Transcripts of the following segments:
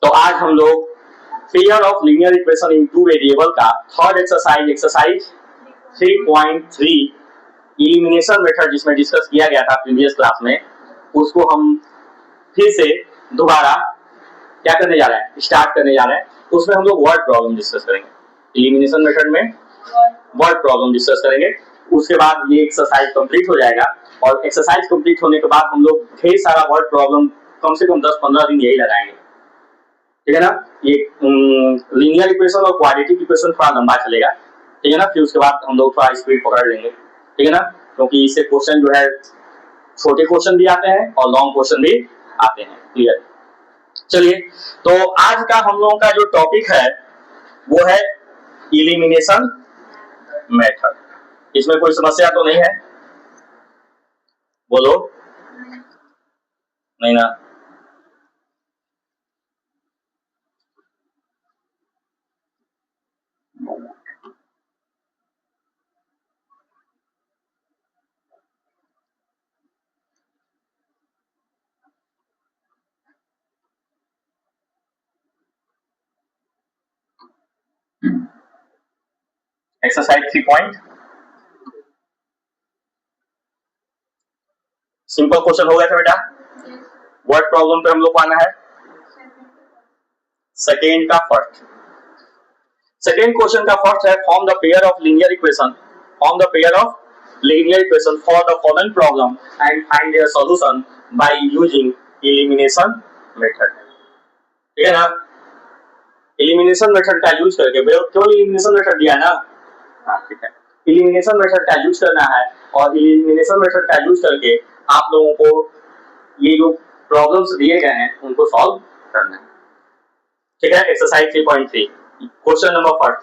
तो आज हम लोग pair of linear equation in two variable का थर्ड एक्सरसाइज 3.3 इलिमिनेशन मेथड जिसमें डिस्कस किया गया था प्रीवियस क्लास में, उसको हम फिर से दोबारा क्या करने जा रहे हैं, स्टार्ट करने जा रहे हैं। उसमें हम लोग वर्ड प्रॉब्लम डिस्कस करेंगे। इलिमिनेशन मेथड में वर्ड प्रॉब्लम डिस्कस करेंगे। उसके बाद ये एक्सरसाइज कंप्लीट हो जाएगा और एक्सरसाइज कंप्लीट होने के बाद हम लोग ढेर सारा वर्ड प्रॉब्लम कम से कम 10-15 दिन यही लगाएंगे, ठीक है ना। ये लीनियर इक्वेशन और क्वाड्रेटिक इक्वेशन थोड़ा लंबा चलेगा, ठीक है ना। फिर उसके बाद हम लोग थोड़ा स्पीड पकड़ लेंगे, ठीक है ना, क्योंकि इससे क्वेश्चन जो है छोटे क्वेश्चन भी आते हैं और लॉन्ग क्वेश्चन भी आते हैं। क्लियर। चलिए, तो आज का हम लोगों का जो टॉपिक है वो है इलिमिनेशन मेथड। इसमें कोई समस्या तो नहीं है? बोलो। नहीं ना? एक्सरसाइज 3 सिंपल क्वेश्चन हो गया था बेटा। वर्ड प्रॉब्लम पे हम लोग आना है सेकेंड का फर्स्ट। सेकेंड क्वेश्चन का फर्स्ट है form the pair of linear equation for the following problem and find their solution by using elimination method. ठीक है ना। इलिमिनेशन मेथड का यूज करके, केवल इलिमिनेशन मेथड दिया है ना, हाँ ठीक है। इलिमिनेशन मेथड का यूज करना है और इलिमिनेशन मेथड का यूज करके आप लोगों को ये जो प्रॉब्लम्स दिए गए हैं उनको सॉल्व करना है, ठीक है। एक्सरसाइज 3.3 क्वेश्चन नंबर फर्स्ट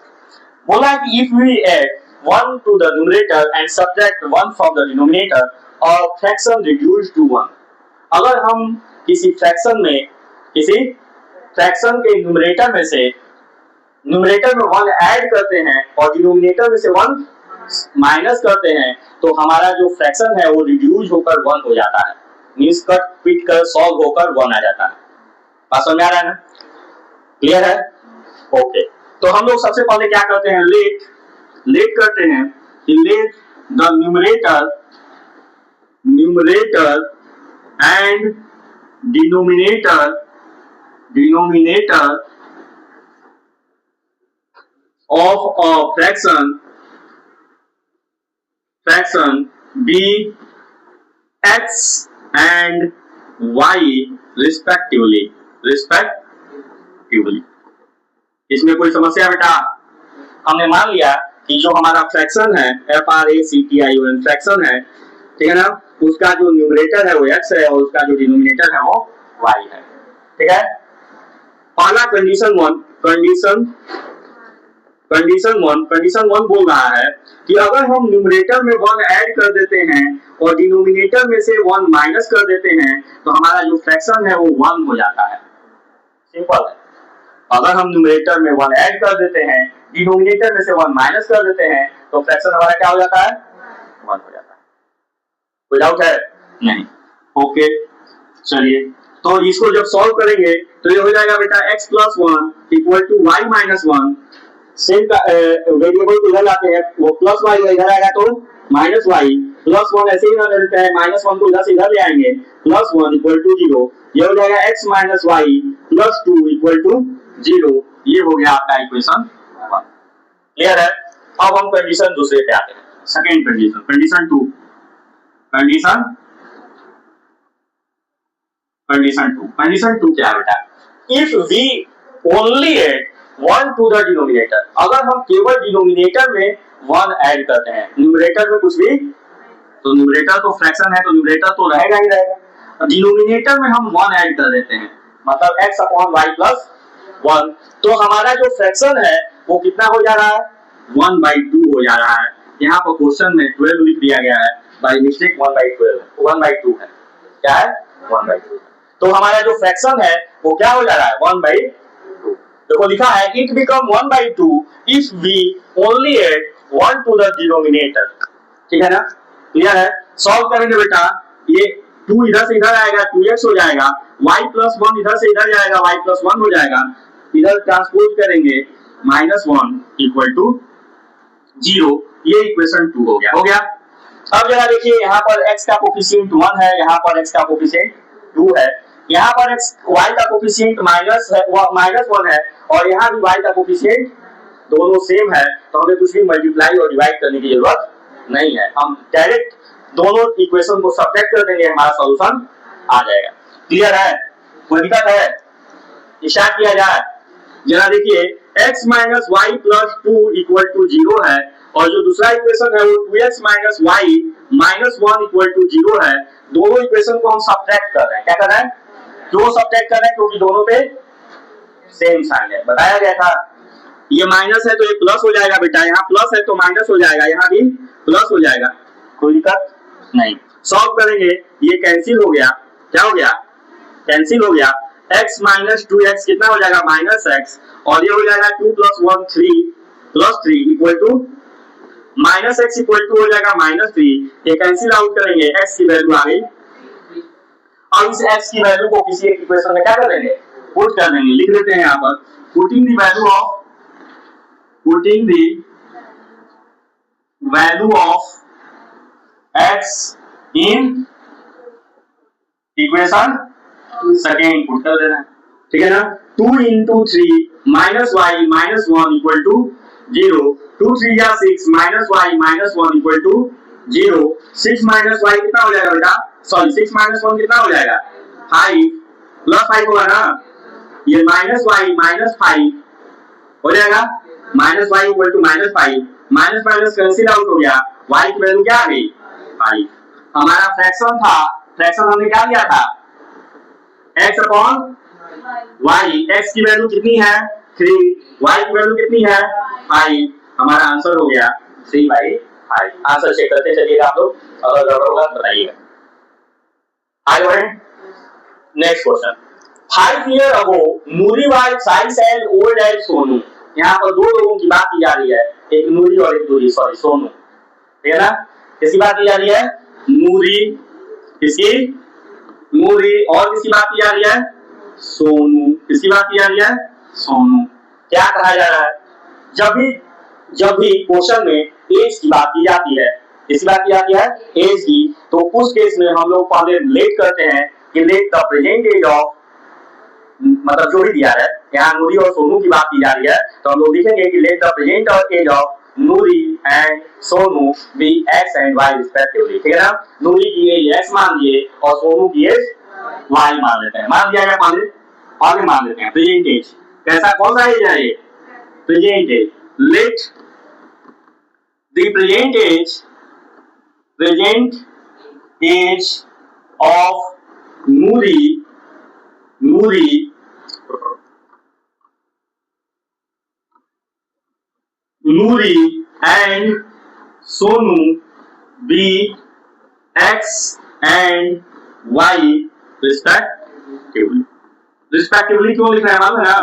बोला है कि if we add 1 to the numerator and subtract 1 from the denominator और फ्रैक्शन रिड्यूस्ड टू 1। अगर हम किसी फ्रैक्शन के न्यूमरेटर में से न्यूमरेटर में 1 ऐड करते हैं और डिनोमिनेटर में से 1 माइनस करते हैं तो हमारा जो फ्रैक्शन है वो रिड्यूस होकर 1 हो जाता है, मींस कट पिट कर सॉल्व होकर 1 आ जाता है। बात समझ में आ रहा है ना? क्लियर है? ओके। तो हम लोग सबसे पहले क्या करते हैं, लेट करते हैं कि let the numerator and denominator of a fraction be x and y respectively। इसमें कोई समस्या बेटा? हमने मान लिया कि जो हमारा फ्रैक्शन है FRACTION फ्रैक्शन है, ठीक है ना, उसका जो न्यूमरेटर है वो x है और उसका जो डिनोमिनेटर है वो y है, ठीक है। पहला कंडीशन वन बोल रहा है कि अगर हम न्यूमरेटर में 1 ऐड कर देते हैं और डिनोमिनेटर में से 1 माइनस कर देते हैं तो हमारा जो फ्रैक्शन है वो 1 हो जाता है। सिंपल है। अगर हम न्यूमरेटर में 1 ऐड कर देते हैं, डिनोमिनेटर में से 1 माइनस कर देते हैं तो फ्रैक्शन हमारा क्या हो जाता है? 1 हो जाता है। कोई डाउट है? नहीं। ओके, चलिए, तो इसको जब सॉल्व करेंगे तो ये हो जाएगा बेटा x + 1 = y - 1। सेम का वेरिएबल को इधर लाते हैं, वो प्लस y इधर आएगा तो माइनस y, प्लस 1 ऐसे ही ना लेते हैं, माइनस 1 को इधर से इधर ले आएंगे, प्लस 1 = 0। ये हो जाएगा x - y + 2 = 0। ये हो गया आपका इक्वेशन 1। क्लियर है? अब हम कंडीशन दूसरे पे आते हैं, सेकंड कंडीशन 2। कंडीशन 2 क्या है बेटा? If we only add 1 to the denominator, अगर हम केवल डिनोमिनेटर में 1 ऐड करते हैं, न्यूमरेटर में कुछ भी, तो न्यूमरेटर तो फ्रैक्शन है तो न्यूमरेटर तो रहेगा ही रहेगा। डिनोमिनेटर में हम 1 ऐड कर देते हैं, मतलब x/y + 1, तो हमारा जो फ्रैक्शन है वो कितना हो जा रहा है? 1/2 हो जा रहा है। यहाँ पर क्वेश्चन में 12 लिख दिया गया है, बाय मिस्टेक 1/12 1/2 है। क्या है? 1/2। तो हमारा जो फ्रैक्शन है वो क्या हो जा रहा है? 1/2। देखो लिखा है it become 1/2 if we only add 1 to the denominator। ठीक है ना? क्लियर है? सॉल्व करेंगे बेटा, ये 2 इधर से इधर आएगा 2x हो जाएगा, y प्लस 1 इधर से इधर जाएगा y प्लस 1 हो जाएगा, इधर ट्रांसपोज करेंगे -1 इक्वल टू 0। ये इक्वेशन 2 हो गया। अब जरा देखिए यहाँ पर x का कोफिशिएंट 1 है, यहाँ पर x का कोफिशिएंट 2 है, यहाँ पर y का कोफिशिएंट -1 है और यहाँ भी y का कोफिशिएंट दोनों सेम है, तो हमें कुछ भी मल्टीप्लाई और डिवाइड करने की जरूरत नहीं है, हम डायरेक्ट दोनों इक्वेशन को सब्ट्रैक्ट कर देंगे, हमारा सॉल्यूशन आ जाएगा। क्लियर है? कोई दिक्कत है? स्टार्ट किया जाए। जरा देखिए x minus Y plus 2 equal to 0 है और जो दूसरा इक्वेशन है वो 2x minus Y minus 1 equal to 0 है। दोनों इक्वेशन को हम सब्ट्रैक्ट कर रहे हैं। क्या कर रहे हैं? क्यों सब्ट्रैक्ट कर रहे हैं? क्योंकि दोनों पे सेम साइन है, बताया गया था। ये माइनस है तो ये प्लस हो जाएगा बेटा, यहाँ प्लस है तो माइनस हो जाएगा, यहाँ भी प्लस हो जाएगा, कोई दिक्कत नहीं। सॉल्व करेंगे, ये कैंसिल हो गया, क्या हो गया? कैंसिल हो गया। x माइनस 2x कितना हो जाएगा? माइनस x, और ये हो जाएगा 2 plus 1 3 plus 3 equal to minus x equal to हो जाएगा माइनस 3। ये कैंसिल आउट करेंगे, x की वैल्यू आ गई। अब इस x की वैल्यू को किसी एक इक्वेशन में क्या कर देंगे? पुट कर देंगे। लिख देते हैं यहाँ पर, putting the value of x in equation second put कर देना है, ठीक है ना। 2 into 3 minus Y minus 1 equal to 0, 2 3 या 6 minus Y minus 1 equal to 0। 6 minus Y कितना हो जाएगा बेटा? सॉरी 6 माइनस 1 कितना हो जाएगा? 5 प्लस 5 होगा ना, ये माइनस वाई माइनस 5 हो जाएगा, minus Y equal to minus 5, minus minus cancel out हो गया, वाई की वैल्यू क्या आ गई? 5। हमारा फ्रैक्शन था, फ्रैक्शन हमने क्या लिया था? x upon y। x की वैल्यू कितनी है? 3, y की वैल्यू कितनी है? 5। हमारा आंसर हो गया 3/5। आंसर चेक करते चलिएगा आप लोग, अगर गड़बड़ होगा बताइएगा। आगे बढ़े, next question. 5 years ago Noori was size as old as Sonu. यहाँ पर दो लोगों की बात की जा रही है, एक नूरी और एक दूरी, सॉरी सोनू, ठीक है ना। किसकी बात की जा रही है? नूरी, किसकी? नूरी, और किसकी बात की जा रही है? सोनू। किसकी बात की जा रही है? सोनू। क्या कहा जा रहा है? जब भी क्वेश्चन में एज की बात की जाती है, किसकी बात की जाती है? एज की, तो उस केस में हम लोग पहले लेट करते हैं कि let the present age of, मतलब जो भी दिया है, यहाँ नूरी और सोनू की बात की जा रही है, तो हम लोग लिखेंगे कि let the present age of Noori and Sonu be x and y respectively, ठीक है ना। नूरी की एज x मान लिए और सोनू की एज y मान लेते हैं। मान दिया गया, आगे मान लेते हैं। प्रेजेंट एज कैसा, कौन सा एज है ये? Present age. Let the present age of Noori and Sonu be x and y respectively क्यों लिख रहे हैं मालूम है ना?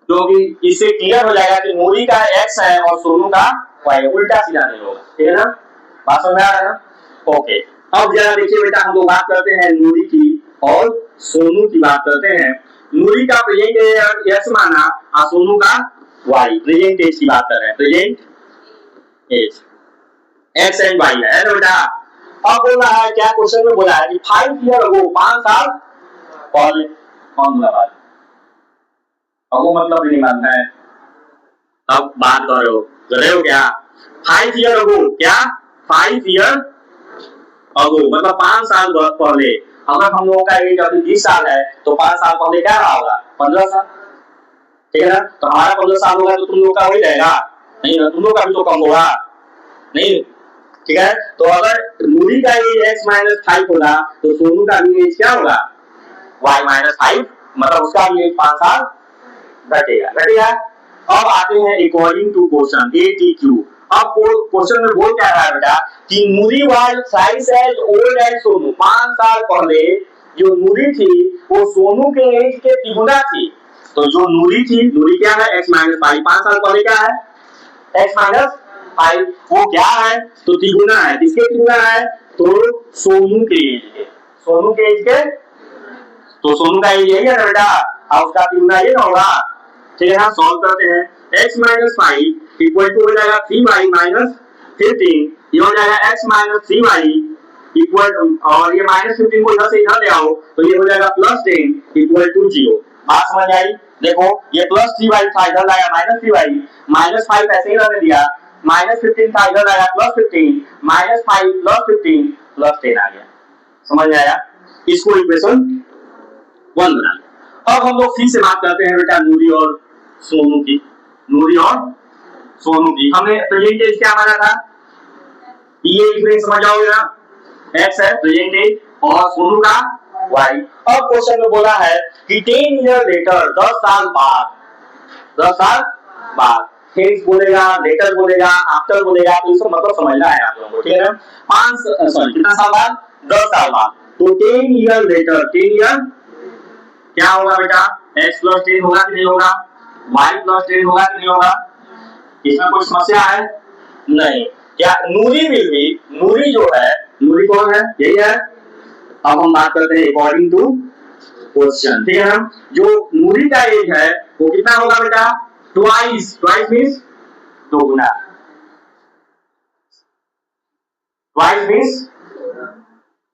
क्योंकि इससे क्लियर हो जाएगा कि नूरी का x है और सोनू का y है, उल्टा सीधा नहीं होगा, ठीक है ना। बात समझ में आ रहा है ना? ओके, अब जरा देखिए बेटा, हम लोग बात करते हैं नूरी की और सोनू की बात करते हैं। नूरी का प्रेजेंट एज x माना और सोनू का y, प्रेजेंट एज की बात कर रहे हैं, present age x and y है ना बेटा। अब बोल रहा है, क्या क्वेश्चन में बोला है कि 5 years ago 5 साल पहले, कौन बोला बात? अब वो मतलब नहीं मानता है, अब बात कर रहे हो क्या? 5 years ago, क्या 5 years ago मतलब 5 साल पहले। अगर हम लोगों का एज अभी 20 साल है तो 5 साल पहले क्या रहा होगा? 15 साल, ठीक है ना। तो हमारा 15 साल होगा तो तुम लोग का वही रहेगा नहीं ना, तुम लोग का भी तो कम होगा नहीं, ठीक है। तो अगर नूरी का एज x माइनस 5 होगा तो सोनू का भी एज क्या होगा? y माइनस 5, मतलब उसका भी एज 5 साल घटेगा। अब आते हैं अकॉर्डिंग टू क्वेश्चन ATQ। अब क्वेश्चन में बोल क्या रहा है बेटा कि Noori was size as old as Sonu. 5 साल पहले जो नूरी थी वो सोनू के एज के तिगुना थी। तो जो नूरी थी, नूरी क्या है? x माइनस 5, 5 साल पहले क्या है? x माइनस 5, वो क्या है? तो तिगुना है। किसके तिगुना है? तो सोनू के एज के, सोनू के एज के, तो सोनू का एज यही है ना बेटा, अब उसका तिगुना ये ना होगा। ठीक है ना, सॉल्व करते हैं। x माइनस 5 इक्वल टू हो जाएगा 3y माइनस 15, ये हो जाएगा x माइनस 3y इक्वल, और ये माइनस 15 को इधर से इधर ले आओ तो ये हो जाएगा प्लस 10 इक्वल टू 0। बात समझ आई? देखो ये प्लस 3y था, इधर लाया माइनस 3y, माइनस 5 ऐसे ही रहने दिया, माइनस 15 था, इधर लाया प्लस 15, माइनस 5 प्लस 15 प्लस 10 आ गया। समझ में आया? इसको इक्वेशन 1 बना लिया। अब हम लोग फिर से बात करते हैं बेटा नूरी और सोनू की, नूरी और सोनू की। हमने प्रेजेंट एज क्या माना था, ये इक्वेशन समझ जाओगे ना, x है प्रेजेंट एज और सोनू का y। अब क्वेश्चन में बोला है कि 10 ईयर लेटर, 10 साल बाद, 10 साल बाद, हेंस बोलेगा, लेटर बोलेगा, आफ्टर बोलेगा, तो इसका मतलब समझना है आप लोगों को। ठीक है ना, 5 सॉरी कितना साल बाद, 10 साल बाद। तो 10 ईयर लेटर, 10 ईयर क्या होगा बेटा, x प्लस 10 होगा कि नहीं होगा, y प्लस 10 होगा कि नहीं होगा, इसमें कोई समस्या है नहीं। क्या नूरी विल बी, नूरी जो है, नूरी कौन है, यही है। अब हम बात करते हैं अकॉर्डिंग टू क्वेश्चन। ठीक है ना, जो नूरी का एज है वो कितना होगा बेटा, ट्वाइस, ट्वाइस मींस दोगुना, ट्वाइस मींस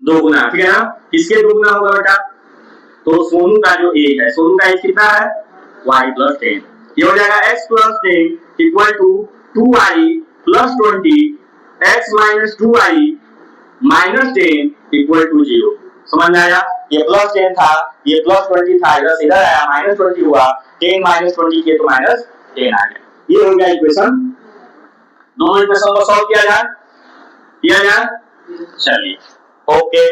दोगुना। ठीक है ना, किसके दोगुना होगा बेटा, तो सोनू का जो एज है, सोनू का एज कितना है, y प्लस 10, ये हो जाएगा x plus 10 equal to 2y plus 20, x minus 2y minus 10 equal to 0। समझ में आया? ये प्लस 10 था, ये प्लस 20 था, इधर से इधर आया, माइनस 20 हुआ, 10 माइनस 20 किए तो माइनस 10 आ गया। ये हो गया इक्वेशन। दोनों इक्वेशन को सॉल्व किया जाए, चलिए ओके।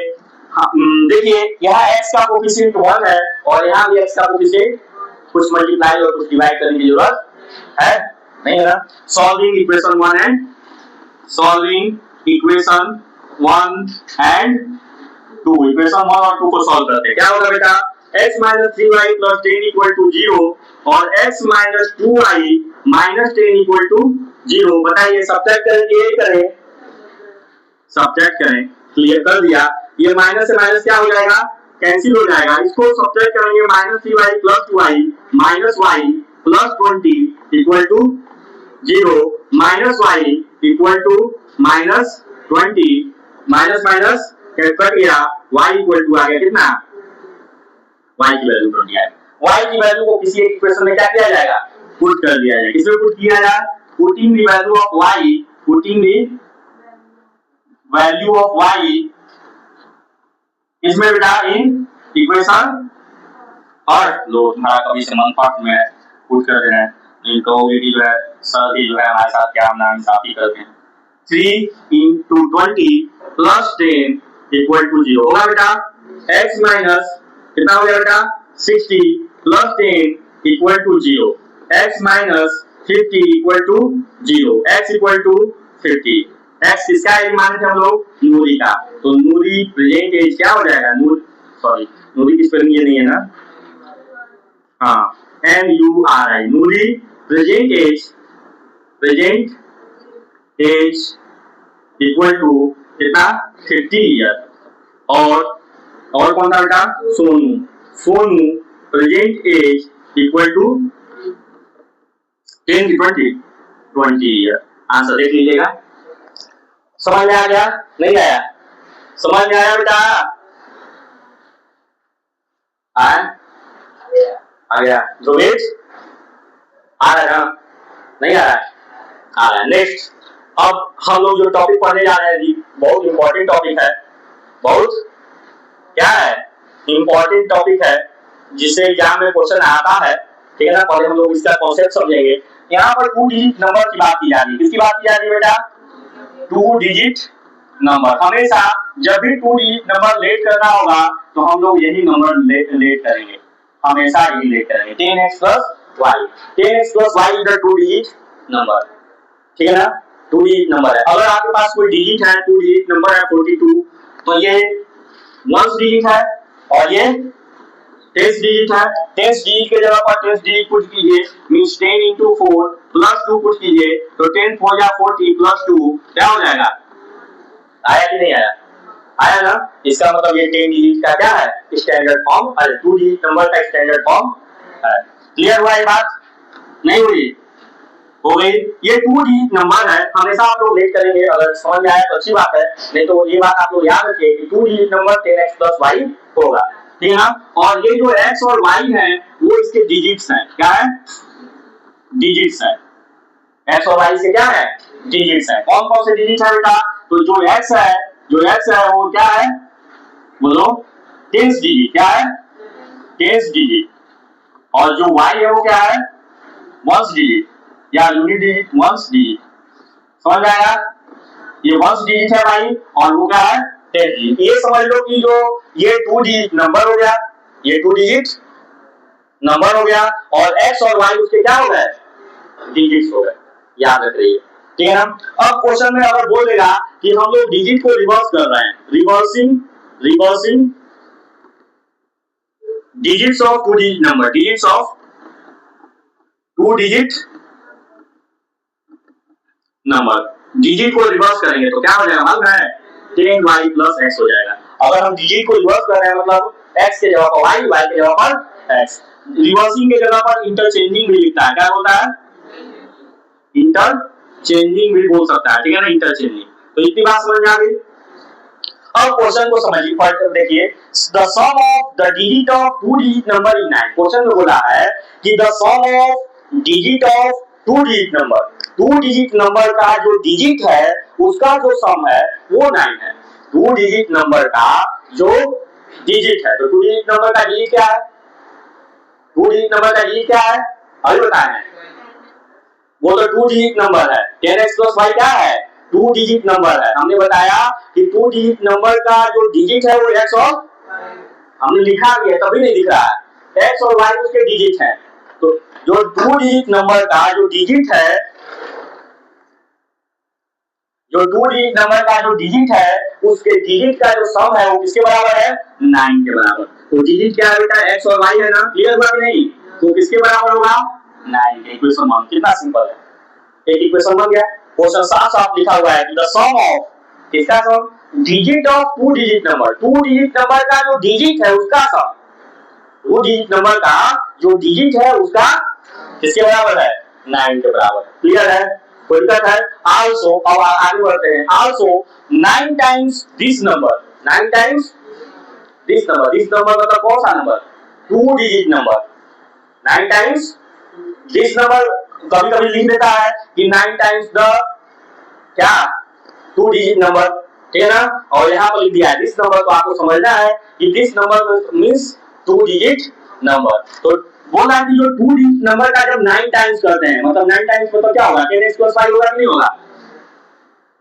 देखिए यहाँ x का कोफिशिएंट 1 है और यहाँ भी x का कोफिशिएंट, कुछ मल्टीप्लाई और कुछ डिवाइड करने की जरूरत है नहीं है ना। Solving equation 1 and solving equation 1 and 2, equation 1 और 2 को सॉल्व करते हैं। क्या होगा बेटा, x minus 3y plus 10 equal to 0 और x minus 2y minus 10 equal to 0। बताइए सब्ट्रैक्ट करेंगे, ये करें, सब्ट्रैक्ट करें, क्लियर कर दिया। ये माइनस से माइनस क्या हो जाएगा, कैंसिल हो जाएगा। इसको सब्ट्रैक्ट करेंगे, minus 3y plus 2y minus y plus 20 equal to 0, minus y equal to minus 20, minus minus cut गया, y इक्वल टू आ गया कितना, y की वैल्यू 20 आएगी। y की वैल्यू को किसी एक इक्वेशन में क्या किया जाएगा, पुट कर दिया जाएगा। किसमें पुट किया जाए, putting the value of y, putting the value of y इसमें बेटा इन इक्वेशन, और लो तुम्हारा कभी से मन पाठ में पुट कर देना है, इनको वीडियो जो है सर भी जो है हमारे साथ क्या नाम इंसाफी करते हैं। 3 into 20 plus 10 इक्वल टू 0 होगा बेटा। x माइनस कितना हो गया बेटा, 60 plus 10 equal to 0, x minus 50 equal to 0, x equal to 50। x किसका एज माने थे हम लोग, नूरी का, तो नूरी प्रेजेंट एज क्या हो जाएगा, नूरी की स्पेलिंग ये नहीं है ना, हाँ NURI, Noori present age equal to कितना, 50 ईयर। और कौन था बेटा, Sonu present age equal to 10 20 year. Answer देख लीजिएगा। समझ में आ गया, नहीं आया, समझ में आया बेटा, आ गया, ध्रुवेश आ रहा है, नहीं आ रहा है, आ रहा है। नेक्स्ट, अब हम लोग जो टॉपिक पढ़ने जा रहे हैं बहुत इंपॉर्टेंट टॉपिक है, बहुत क्या है, इंपॉर्टेंट टॉपिक है, जिससे एग्जाम में क्वेश्चन आता है। ठीक है ना, पहले हम लोग इसका कॉन्सेप्ट समझेंगे। यहाँ पर 2 डिजिट नंबर की बात की जा रही है, किसकी बात की जा रही है बेटा, 2 डिजिट नंबर। हमेशा जब भी 2 डिजिट नंबर लेट करना होगा तो हम लोग यही नंबर लेट करेंगे, हमेशा यही लेट करेंगे, 10x plus y, 10x plus y is the 2 digit number. ठीक है ना, 2 डिजिट नंबर है। अगर आपके पास कोई डिजिट है, 2 डिजिट नंबर है 42, तो ये 1 डिजिट है और ये 10 डिजिट है। 10 डिजिट के जगह पर 10 डिजिट पुट कीजिए, मींस 10 into 4 प्लस 2 पुट कीजिए, तो 10 4 या 40 प्लस 2 क्या हो जाएगा, आया कि नहीं आया, आया ना? इसका मतलब ये 10 डिजिट का क्या है? स्टैंडर्ड फॉर्म, अरे 2 डिजिट नंबर का स्टैंडर्ड फॉर्म है। क्लियर हुआ ये बात? नहीं हुई? हो गई। ये 2 डिजिट नंबर है, हमेशा आप लोग लेट करेंगे, अगर समझ में आया तो अच्छी बात है, नहीं तो ये बात आप लोग याद रखिए कि 2 digit number 10x plus y होगा, ठीक है ना? और ये जो x और y है वो इसके डिजिट्स हैं। क्या है? डिजिट्स है। x और y से क्या है? डिजिट्स है। कौन कौन से डिजिट है बेटा? तो जो x है वो क्या है? बोलो 10 डिजिट। क्या है? 10 डिजिट। और जो y है वो क्या है? 1 डिजिट या यूनिट डिजिट, 1 डिजिट। समझ आया? ये 1 डिजिट है भाई, और वो क्या है? 10 डिजिट। ये समझ लो कि जो ये 2 डिजिट नंबर हो गया, ये 2 डिजिट नंबर हो गया, और x और y उसके क्या हो गए? डिजिट्स हो गए। याद रख रही है, ठीक है ना? अब क्वेश्चन में अगर बोल देगा कि हम लोग डिजिट को रिवर्स कर रहे हैं, reversing digits of 2 digit number, digits of 2 digit number, digit को रिवर्स करेंगे तो क्या हो जाएगा? मालूम है? 10y प्लस x हो जाएगा। अगर हम डिजिट को रिवर्स कर रहे हैं मतलब x के जगह पर y के जगह पर x। रिवर्सिंग के जगह पर इंटरचेंजिंग भी लिखता है। क्या बोलता है? इंटरचेंजिंग भी बोल सकता है, ठीक है ना? इंटरचेंजिंग। तो इतनी बात समझ में आ गई। अब क्वेश्चन को समझिए, पढ़ कर देखिए। The sum of the digit of 2 digit number is 9। Question में बोला है कि the sum of digit of 2 digit number, 2 digit number का जो डिजिट है उसका जो सम है वो 9 है। 2 डिजिट नंबर का जो डिजिट है, तो 2 डिजिट नंबर का डिजिट क्या है? 2 डिजिट नंबर का डिजिट क्या है? अभी बताएं। वो तो 2 डिजिट नंबर है। 10x प्लस y क्या है? 2 डिजिट नंबर है। हमने बताया कि 2 डिजिट नंबर का जो डिजिट है वो x और हमने लिखा भी है, तभी नहीं दिख रहा है। x और y उसके डिजिट हैं। तो जो 2 डिजिट नंबर का जो डिजिट है, जो 2 डिजिट नंबर का जो डिजिट है उसके डिजिट का जो सम है वो किसके बराबर है? 9 के बराबर। तो डिजिट क्या है बेटा? x और y है ना? क्लियर हुआ कि नहीं? तो किसके बराबर होगा? 9 के। इक्वेशन 1 कितना सिंपल है, एक इक्वेशन बन गया। क्वेश्चन साफ साफ लिखा हुआ है कि द सम ऑफ, किसका sum? Digit of 2 digit number, 2 digit number का जो डिजिट है उसका सम, 2 डिजिट नंबर का जो डिजिट है उसका किसके बराबर है? 9 के बराबर। क्लियर है? कोई दिक्कत है? आल्सो, अब आगे बढ़ते हैं। Also 9 times this number, 9 times this number, this number मतलब कौन सा number? 2 digit number. 9 times this number, कभी कभी लिख देता है कि 9 टाइम्स द क्या? 2 डिजिट नंबर, ठीक है ना? और यहाँ पर लिख दिया है दिस नंबर, तो आपको समझना है कि this number means 2 digit number. तो बोला कि जो 2 डिजिट नंबर का जब 9 टाइम्स करते हैं, मतलब 9 टाइम्स मतलब क्या होगा? 10x प्लस y होगा कि नहीं होगा?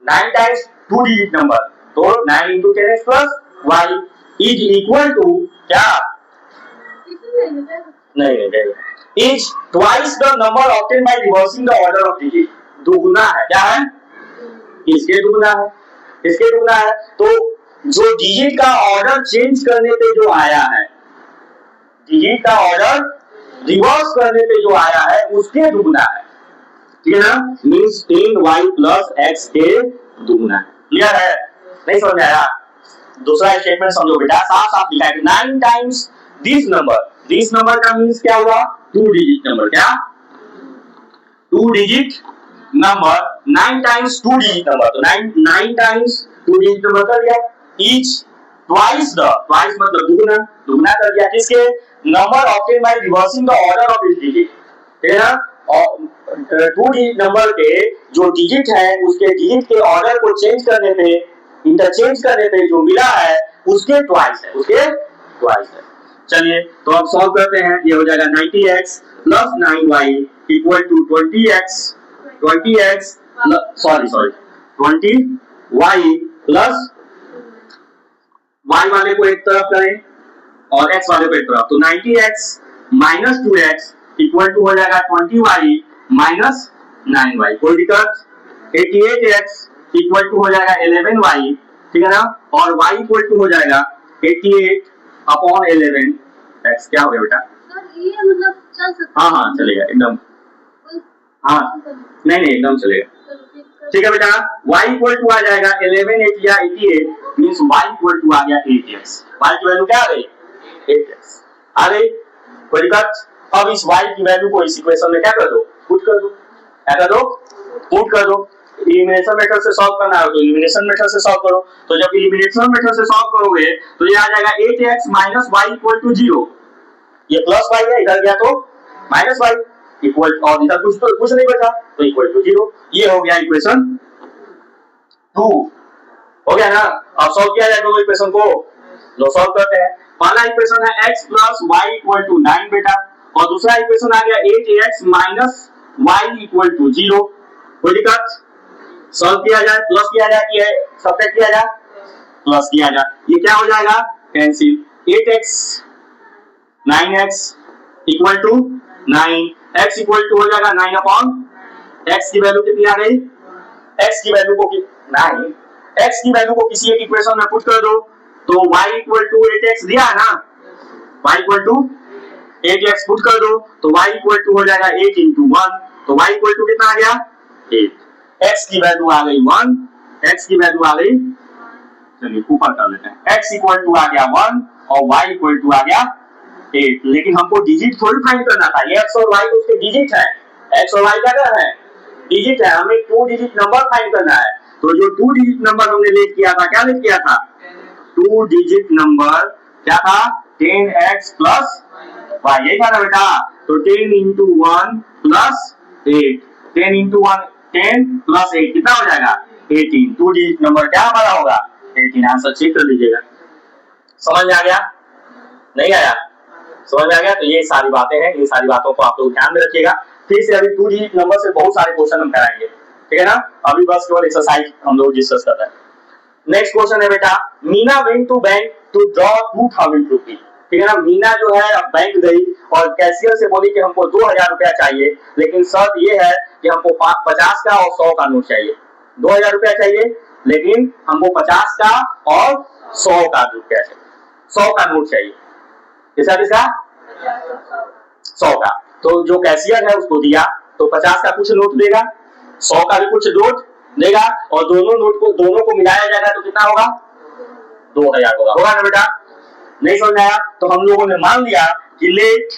9 टाइम्स 2 डिजिट नंबर, तो 9 into 10x plus y is equal to क्या? नहीं, is twice the number obtained by reversing the order of digit। दुगुना है। क्या है? इसके दुगुना है, इसके दुगुना है। तो जो डिजिट का ऑर्डर चेंज करने पे जो आया है, डिजिट का ऑर्डर रिवर्स करने पे जो आया है उसके दुगुना है, ठीक है ना? मींस 10y प्लस x के दुगुना है। क्लियर है? नहीं समझ आया? दूसरा स्टेटमेंट समझो बेटा, साफ साफ लिखा है 9 times this number, this number का मींस क्या हुआ? 2 डिजिट नंबर। क्या? 2 digit number 9 times 2 digit number, तो 9 टाइम्स 2 डिजिट नंबर कर दिया। ईच ट्वाइस द, ट्वाइस मतलब दुगना, दुगना कर दिया किसके? Number obtain by reversing the order of it digit, ठीक है ना? और 2 डिजिट नंबर के जो डिजिट है उसके डिजिट के ऑर्डर को चेंज करने पे, इंटरचेंज करने पे जो मिला है उसके ट्वाइस है, उसके ट्वाइस है। चलिए तो अब सॉल्व करते हैं। ये हो जाएगा 90x plus 9y equal to 20x, 20x sorry 20y plus y वाले को एक तरफ करें और x वाले को एक तरफ, तो 90x minus 2x equal to हो जाएगा 20y माइनस 9y। कोई दिक्कत? 88x इक्वल टू हो जाएगा 11y, ठीक है ना? और y इक्वल टू हो जाएगा 88 अपॉन 11x। क्या हो गया बेटा? सर ये मतलब चल सकता है? हाँ चलेगा एकदम। हाँ नहीं नहीं एकदम चलेगा। ठीक है बेटा, y इक्वल टू आ जाएगा 11 8 या 88 मींस y इक्वल टू आ गया 8x। y की वैल्यू क्या आ गई 8x आ गई। कोई दिक्कत? अब इस y की वैल्यू को इस इक्वेशन में क्या कर दो पुट कर दो। क्या कर दो पुट कर दो। एलिमिनेशन मेथड से सॉल्व करना है तो एलिमिनेशन मेथड से सॉल्व करो। तो जब एलिमिनेशन मेथड से सॉल्व करोगे तो ये आ जाएगा 8x minus y equal to 0। ये प्लस y है, इधर गया तो माइनस y इक्वल, और इधर कुछ नहीं बचा तो इक्वल टू 0। ये हो गया इक्वेशन 2। हो गया ना? अब सॉल्व किया जाए दोनों इक्वेशन को। लो सॉल्व करते हैं। पहला इक्वेशन है x plus Y equal to 9 बेटा, और दूसरा इक्वेशन आ गया 8x minus Y equal to 0। कोई दिक्कत? सॉल्व किया जाए, प्लस किया जाए कि सब्ट्रैक्ट किया जाए, प्लस किया जाए। ये क्या हो जाएगा cancel. 8x 9x equal to 9, x equal to हो जाएगा 9 अपॉन x की वैल्यू कितनी आ गई, x की वैल्यू को 9, x की वैल्यू को किसी एक इक्वेशन में पुट कर दो तो y इक्वल टू 8x दिया है ना, y equal to 8x put कर दो तो y इक्वल टू हो जाएगा 8 इंटू 1, तो y इक्वल टू कितना आ गया 8। x की वैल्यू आ गई 1, x की वैल्यू आ गई, चलिए ऊपर कर लेते हैं, x इक्वल टू आ गया 1 और y इक्वल टू आ गया 8। लेकिन हमको डिजिट थोड़ी फाइंड करना था, ये x और y तो उसके डिजिट है, x और y क्या है डिजिट है, हमें 2 डिजिट नंबर फाइंड करना है। तो जो 2 डिजिट नंबर हमने लेट किया था, क्या लेट किया था 2 डिजिट नंबर क्या था 10x प्लस y, यही था ना बेटा। तो 10 इंटू 1 प्लस 8, 10 इंटू 1 10 प्लस 8 कितना हो जाएगा 18। 2 डिजिट नंबर क्या हमारा होगा 18। आंसर चेक कर लीजिएगा। समझ में आ गया नहीं आया? समझ में आ गया? तो ये सारी बातें हैं, इन सारी बातों को आप लोग ध्यान में रखिएगा। फिर से अभी 2 डिजिट नंबर से बहुत सारे क्वेश्चन हम कराएंगे, ठीक है ना? अभी बस केवल एक्सरसाइज हम लोग डिस्कस कर रहे हैं। नेक्स्ट क्वेश्चन है बेटा, Meena went to bank to draw 2000 rupees. ठीक है ना? मीना जो है अब बैंक गई और कैशियर से बोली कि हमको 2000 रुपया चाहिए, लेकिन शर्त ये है कि हमको 50 का और 100 का नोट चाहिए। 2000 रुपया चाहिए लेकिन हमको 50 का और 100 का रुपया चाहिए, 100 का नोट चाहिए। किसका किसका 100 का। तो जो कैशियर है उसको दिया तो 50 का कुछ नोट देगा, 100 का भी कुछ नोट देगा, और दोनों को मिलाया जाएगा तो कितना होगा 2000 होगा। होगा ना बेटा? नहीं समझ में आया? तो हम लोगों ने मान लिया कि let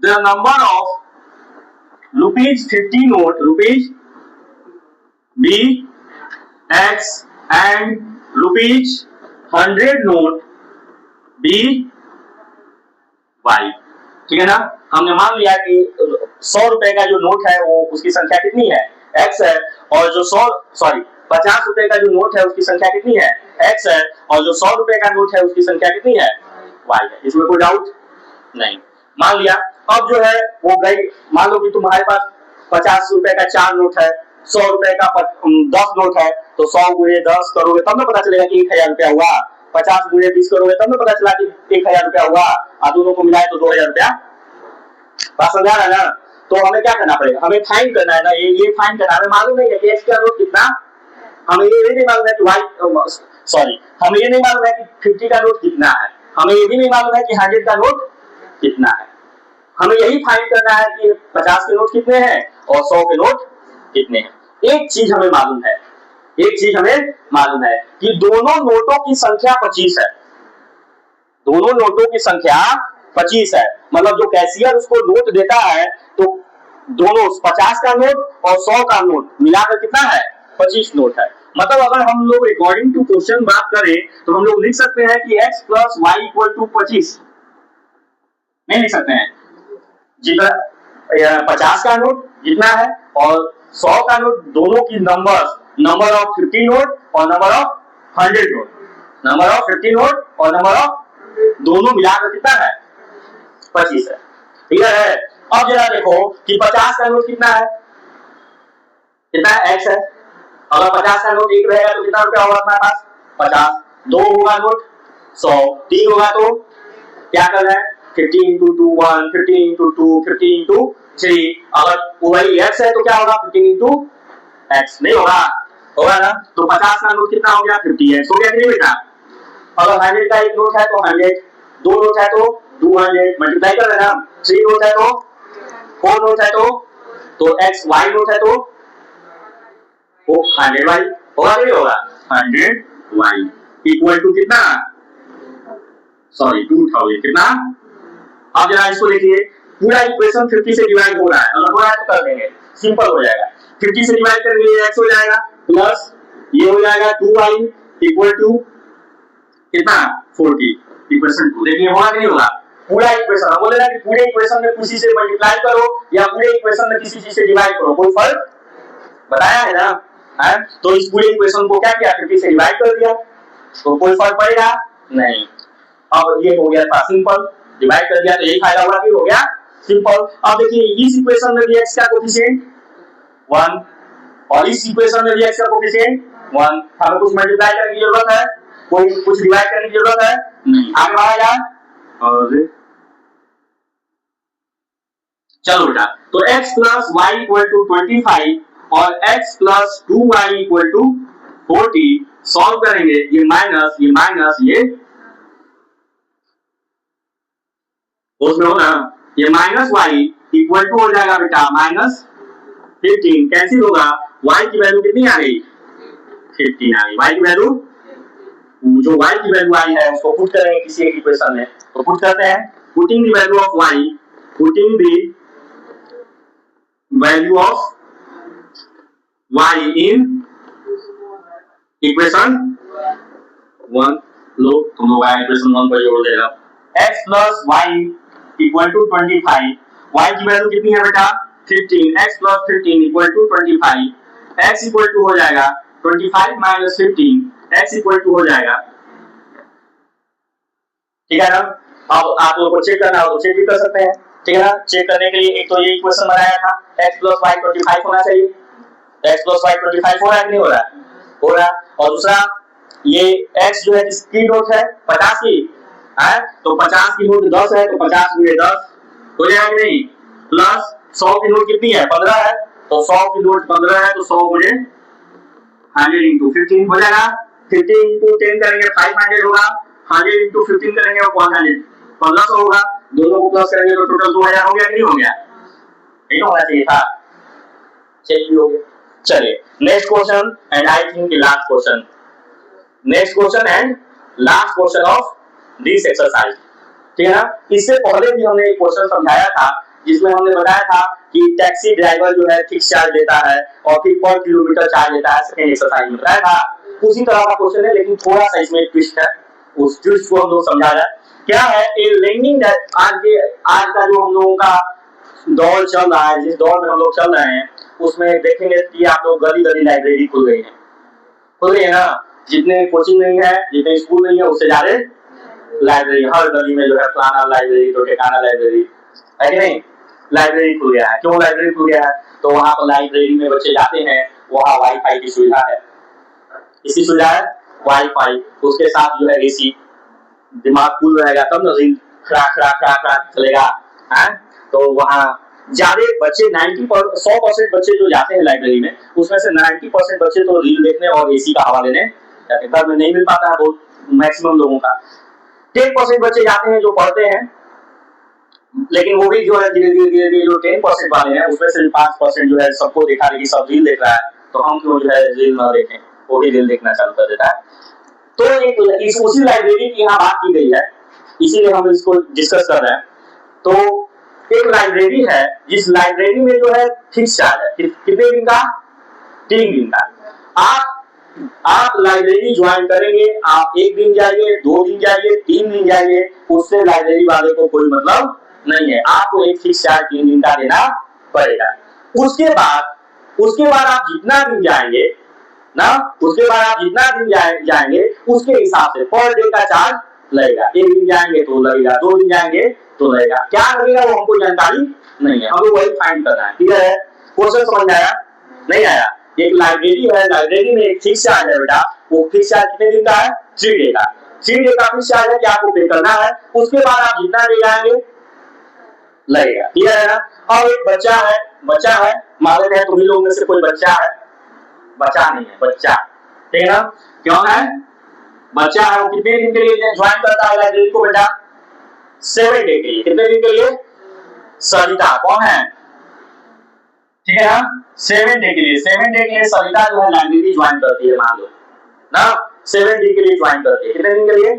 the number of ₹50 note be x and ₹100 note be y. ठीक है ना? हमने मान लिया कि 100 रुपए का जो नोट है वो उसकी संख्या कितनी है x है, और जो 50 रुपए का जो नोट है उसकी संख्या कितनी है x है, और जो 100 रुपए का नोट है उसकी संख्या कितनी है y है। इसमें कोई डाउट नहीं, मान लिया। अब जो है वो गई, मान लो कि तुम्हारे पास 50 रुपए का 4 नोट है, 100 रुपए का 10 नोट है, तो 100 गुणे 10 करोगे तब ना पता चलेगा कि 1000 रुपया हुआ। 50 गुणे 20 करोगे तब ना पता चला कि 1000 रुपया हुआ, और दोनों को मिलाए तो 2000 रुपया। बात समझ आ रहा है ना? तो हमें क्या करना पड़ेगा, हमें फाइंड करना है ना, ये फाइंड करना है। हमें मालूम नहीं है कि x का नोट कितना, हमें ये नहीं मालूम है कि हमें ये नहीं मालूम है कि 50 का नोट कितना है, हमें ये भी नहीं मालूम है कि 100 का नोट कितना है। हमें यही फाइंड करना है कि 50 के नोट कितने हैं और 100 के नोट कितने हैं। एक चीज हमें मालूम है, कि दोनों नोटों की संख्या 25 है। दोनों नोटों की संख्या 25 है, मतलब जो कैशियर उसको नोट देता है तो दोनों 50 का नोट और 100 का नोट मिलाकर कितना है 25 नोट है। मतलब अगर हम लोग अकॉर्डिंग टू क्वेश्चन बात करें तो हम लोग लिख सकते हैं कि x plus Y equal to 25। नहीं लिख सकते हैं, जितना 50 का नोट जितना है और 100 का नोट, दोनों की नंबर ऑफ 50 नोट और number of 100 note, number of 50 note और नंबर ऑफ दोनों मिलाकर कितना है 25 है। ठीक है? अब जरा देखो कि 50 का नोट कितना है, x है। अगर 50 का नोट 1 रहेगा तो कितना रुपया होगा हमारे पास 50। 2 होगा नोट 100, 3 होगा तो क्या कर रहे हैं 50 इंटू 2 1, 50 इंटू 2, 50 इंटू 3। अगर वही x है तो क्या होगा 50 इंटू x, नहीं होगा ना? तो 50 का नोट कितना हो गया 50x हो गया कि नहीं बेटा? अगर 100 का एक नोट है तो 100, 2 नोट है तो 200 मल्टीप्लाई कर लेना, 3 नोट है तो 4 नोट है तो तो x y नोट है तो वो 100y होगा नहीं होगा 100y इक्वल टू कितना सॉरी 2000 कितना। अब जरा इसको देखिए पूरा इक्वेशन 50 से डिवाइड हो रहा है, अगर हो रहा है तो कर देंगे, सिंपल हो जाएगा। 50 से डिवाइड करेंगे ये x हो जाएगा प्लस ये हो जाएगा 2y इक्वल टू कितना 40 इक्वेशन 2। देखिए होगा कि नहीं होगा पूरा इक्वेशन, हम बोले ना कि पूरे इक्वेशन में किसी से मल्टीप्लाई करो या पूरे इक्वेशन में किसी चीज से डिवाइड करो, कोई फर्क बताया है ना है? तो इस पूरे इक्वेशन को क्या किया 50 से डिवाइड कर दिया तो कोई फर्क पड़ेगा नहीं। अब ये हो गया था सिंपल, डिवाइड कर दिया तो यही फायदा हुआ कि हो गया सिंपल। अब देखिए इस इक्वेशन में भी x का कोएफिशिएंट 1 और इस इक्वेशन में भी x का कोएफिशिएंट 1, हमें कुछ मल्टीप्लाई करने की जरूरत है, कोई कुछ डिवाइड करने की जरूरत है नहीं। आगे बढ़ाया और चलो बेटा तो x plus Y equal to 25 और x plus 2y equal to 40 solve करेंगे, ये माइनस ये उसमें होगा ये माइनस वाई इक्वल टू हो जाएगा बेटा माइनस 15 कैंसिल होगा, y की वैल्यू कितनी आ गई 15 आ गई, y की वैल्यू जो y की वैल्यू आई है उसको पुट करेंगे किसी एक इक्वेशन में, तो पुट करते हैं putting the value of y, putting the value of y in equation 1, लो तुम लोग इक्वेशन 1 पर जोड़ देगा x plus Y equal to 25, y की वैल्यू कितनी है बेटा 15, x plus 15 equal to 25, x equal to हो जाएगा 25 माइनस 15, x इक्वल टू हो जाएगा, ठीक है ना। अब आप लोगों को चेक करना हो तो चेक भी कर सकते हैं, ठीक है ना। चेक करने के लिए एक तो ये इक्वेशन बनाया था x प्लस वाई 25 होना चाहिए, x प्लस वाई 25 हो रहा है कि नहीं हो रहा है, हो रहा है। और दूसरा ये x जो है किसकी नोट है 50 की है, तो 50 की नोट 10 है तो 50 गुणे 10 हो जाएगा कि नहीं, प्लस 100 की नोट कितनी है 15 है तो 100 की नोट 15 है तो 100 गुणे 100 into 15 हो जाएगा, 50 into 10 करेंगे 500 होगा, 100 into 15 करेंगे 100 1500 होगा, दोनों को प्लस करेंगे तो टोटल 2000 हो गया कि नहीं हो गया, नहीं होना चाहिए था, चेक भी हो गया। चलिए next question and I think last question, next question and last question of this exercise, ठीक है ना। इससे पहले भी हमने एक क्वेश्चन समझाया था जिसमें हमने बताया था कि टैक्सी ड्राइवर जो है फिक्स चार्ज लेता है और फिर पर किलोमीटर चार्ज लेता है, सेकंड एक्सरसाइज में बताया था उसी तरह का क्वेश्चन है, लेकिन थोड़ा सा इसमें ट्विस्ट है, उस ट्विस्ट को हम लोग समझा रहे हैं। क्या है ए लर्निंग आज का जो हम लोगों का दौर चल रहा है, जिस दौर में हम लोग चल रहे हैं उसमें देखेंगे कि आप लोग गली गली लाइब्रेरी खुल गई है, खुल गई है ना, जितने कोचिंग नहीं है जितने स्कूल नहीं है उससे ज्यादा लाइब्रेरी हर गली में जो है, फलाना लाइब्रेरी तो ठिकाना लाइब्रेरी है कि नहीं, लाइब्रेरी खुल गया है। क्यों लाइब्रेरी खुल गया है, तो वहां पर लाइब्रेरी में बच्चे जाते हैं, वहां वाईफाई की सुविधा है, इसकी सुविधा है वाईफाई, उसके साथ जो है एसी, दिमाग कूल रहेगा तब ना रील खड़ा खड़ा खड़ा खड़ा चलेगा है। तो वहां ज्यादा बच्चे 100% बच्चे जो जाते हैं लाइब्रेरी में उसमें से 90% बच्चे तो रील देखने और एसी का हवा लेने जाते हैं, घर में नहीं मिल पाता है बहुत मैक्सिमम लोगों का। 10% बच्चे जाते हैं जो पढ़ते हैं, लेकिन वो भी जो है धीरे धीरे जो 10% वाले हैं उसमें से 5% जो है सबको देखा रही सब रील देख रहा है, तो हम क्यों जो है रील ना देखें, वो भी रील देखना चालू कर देता है। तो एक उसी लाइब्रेरी की यहाँ बात की गई है, इसीलिए हम इसको डिस्कस कर रहे हैं। तो एक लाइब्रेरी है जिस लाइब्रेरी में जो है फिक्स चार्ज है, कितने दिन का 3 दिन का। आप लाइब्रेरी ज्वाइन करेंगे, आप 1 दिन जाइए 2 दिन जाइए 3 दिन जाइए, उससे लाइब्रेरी वाले को कोई मतलब नहीं है, आपको एक फिक्स चार्ज 3 दिन का देना पड़ेगा। उसके बाद आप जितना दिन जाएंगे ना, उसके बाद आप जितना दिन जाएंगे उसके हिसाब से पर डे का चार्ज लगेगा, 1 दिन जाएंगे तो लगेगा, 2 दिन जाएंगे तो लगेगा, क्या लगेगा वो हमको जानकारी नहीं है, हमको वही फाइंड करना है, ठीक है। क्वेश्चन समझ आया नहीं आया। एक लाइब्रेरी है, लाइब्रेरी में एक फिक्स चार्ज है बेटा, वो फिक्स चार्ज कितने दिन का है 3 डे का, 3 डे का फिक्स चार्ज है कि आपको पे करना है, उसके बाद आप जितना डे जाएंगे लगेगा, ठीक है ना। और एक बच्चा है मान लेते हैं तुम्ही लोगों में से कोई बच्चा है, बच्चा नहीं है बच्चा, ठीक है ना, क्यों है बच्चा है, वो कितने दिन के लिए ज्वाइन करता है लाइब्रेरी को बेटा 7 डे के लिए, कितने दिन के लिए, सरिता कौन है ठीक है ना। 7 डे के लिए, 7 डे के लिए सविता जो है लाइब्रेरी ज्वाइन करती है, मान लो ना, 7 डे के लिए ज्वाइन करती है। कितने दिन के लिए?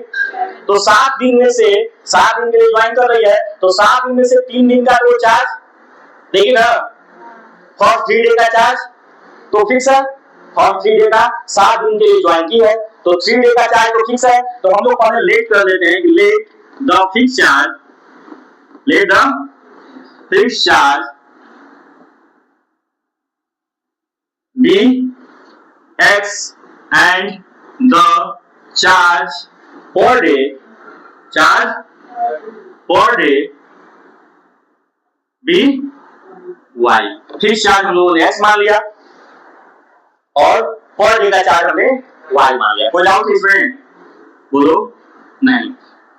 तो 7 दिन में से 7 दिन के लिए ज्वाइन कर रही है, तो 7 दिन में से 3 दिन का तो चार्ज देखिए ना, फर्स्ट 3 डे का चार्ज तो फिक्स है, फर्स्ट 3 डे का 7 दिन के लिए ज्वाइन की है तो 3 डे का चार्ज तो फिक्स है। तो हम लोग पहले लेट कर देते हैं कि let the fix charge, let the fix charge be x and the charge per day, charge per day be y. Fix charge हम लोगों ने एक्स मान लिया और पर डे का चार्ज हमने वाई मान लिया। कोई डाउट इसमें? बोलो नहीं।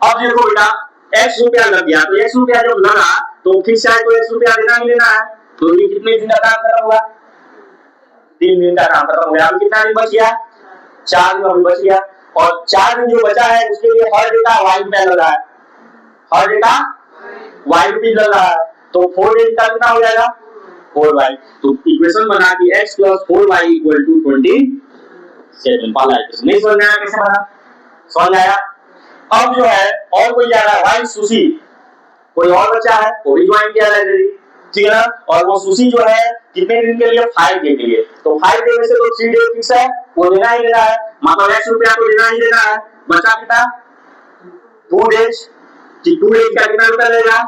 अब देखो बेटा एक्स रुपया लग गया, तो एक्स रुपया जब लगा तो फिक्स चार्ज को एक्स रुपया देना ही देना है। तो ये कितने दिन का काम खत्म हुआ? 3 दिन का काम खत्म हो गया। अब कितना दिन बच गया? 4 दिन अभी बच गया। और 4 दिन जो बचा है उसके लिए हर डे का वाई रुपया लग रहा है, हर डे का वाई रुपया लग रहा है। तो 4 डे का कितना हो जाएगा? 4y। तो इक्वेशन बना कि x + 4y = 27। पहला इक्वेशन नहीं समझ में आया? कैसे बना? समझ आया? अब जो है और कोई जा रहा है भाई सुशी, कोई और बच्चा है वो भी ज्वाइन किया लाइब्रेरी, ठीक है ना। और वो सुशी जो है कितने दिन के लिए? 5 डे के लिए। तो 5 डे में से तो 3 डे फिक्स है, वो देना ही देना है, मतलब x रुपया तो देना ही देना है। बचा कितना? 2 डेज, 2 डेज का कितना रुपया लगेगा?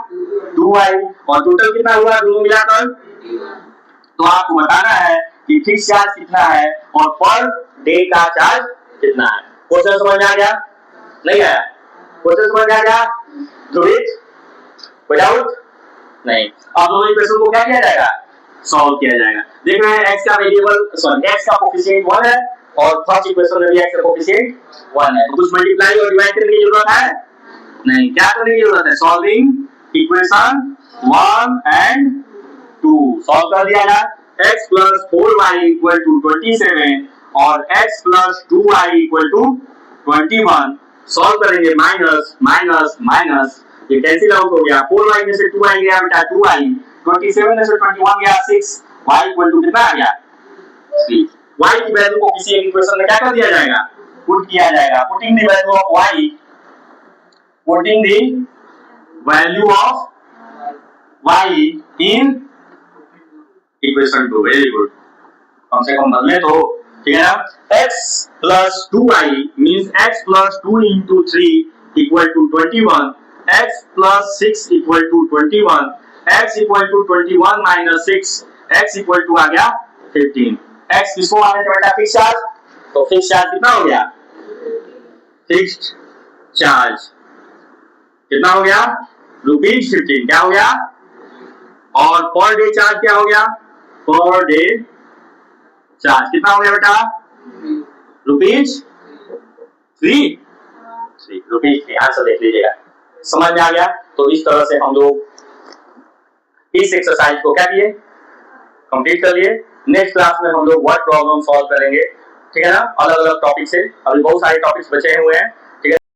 2y। और टोटल कितना हुआ दोनों मिलाकर? तो आपको बताना है कि फिक्स चार्ज कितना है और पर डे का चार्ज कितना है। क्वेश्चन समझ में आ गया? नहीं आया? क्वेश्चन समझ में आ गया? ध्रुवित? कोई डाउट नहीं? अब दोनों इक्वेशन को क्या किया जाएगा? सॉल्व किया जाएगा। देख रहे हैं x का वेरिएबल सॉरी x का कोएफिशिएंट 1 है और फर्स्ट इक्वेशन में भी x का कोएफिशिएंट 1 है। तो कुछ मल्टीप्लाई और डिवाइड करने की जरूरत है नहीं। क्या करने की जरूरत है? सॉल्विंग इक्वेशन 1 एंड 2 सॉल्व कर दिया जाए। x + 4y = 27 और x + 2y = 21 सॉल्व करेंगे। माइनस माइनस माइनस ये कैंसिल आउट हो गया। 4y में से 2y गया बेटा 2y, 27 में से 21 गया 6, y = कितना आ गया? 3। y की वैल्यू को किसी एक इक्वेशन में क्या कर दिया जाएगा? पुट किया जाएगा। Putting the value of y, putting the value of y in equation 2। Very good, कम से कम बदले तो, ठीक है ना। x + 2y means x + 2 * 3 = 21, x + 6 = 21, x = 21 - 6, x = आ गया 15। x किसको माने थे बेटा? Fix charge. तो फिक्स चार्ज कितना हो गया? फिक्स्ड चार्ज कितना हो गया? ₹15। क्या हो गया? और पर डे चार्ज क्या हो गया? पर डे चार्ज कितना हो गया बेटा? ₹3। आंसर देख लीजिएगा। समझ में आ गया? तो इस तरह से हम लोग इस एक्सरसाइज को क्या किए? कंप्लीट कर लिए। नेक्स्ट क्लास में हम लोग वर्ड प्रॉब्लम सॉल्व करेंगे, ठीक है ना, अलग अलग टॉपिक से। अभी बहुत सारे टॉपिक्स बचे हुए हैं।